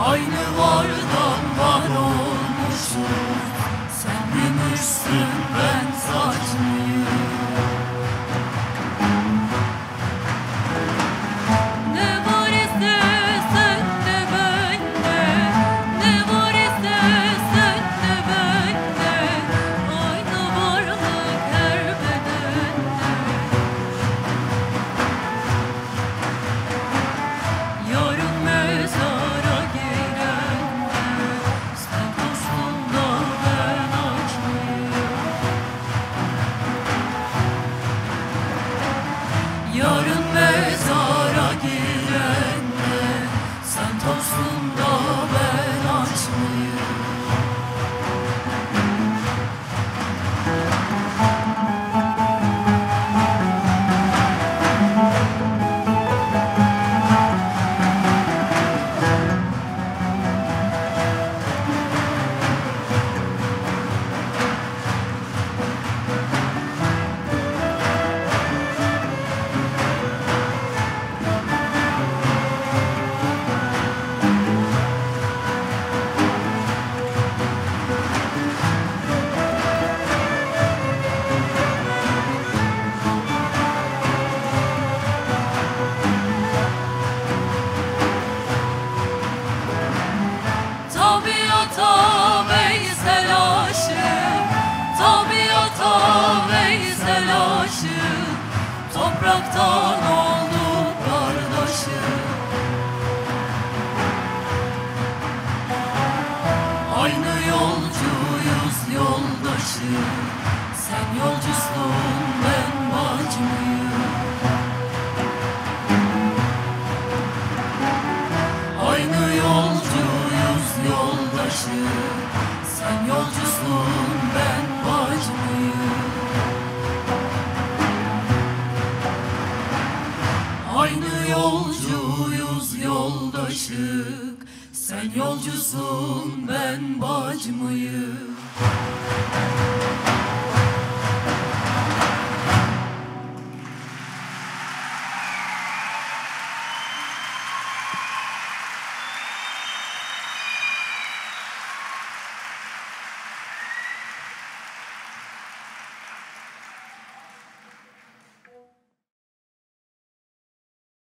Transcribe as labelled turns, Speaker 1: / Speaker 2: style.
Speaker 1: Aynı vardan var olmuşuz. Sen gümüşsün, ben saç mıyım?
Speaker 2: Ne var ise sende bende, ne var ise sende bende, aynı varlık her bedende. Yarın mezara girende, sen dostunda ben aç mıyım? Yarın mezara girende, sen tostunda ben aç mıyım? Tabiata Veysel aşık, tabiata Veysel aşık, topraktan olduk kardeşim. Aynı yolcuyuz yoldaşım, sen yolcusun ben bacımıyım. Aynı yolcuyuz yoldaşım, sen yolcusun ben bacımıyım. Aynı yolcuyuz yoldaşık, sen yolcusun ben bacımıyım.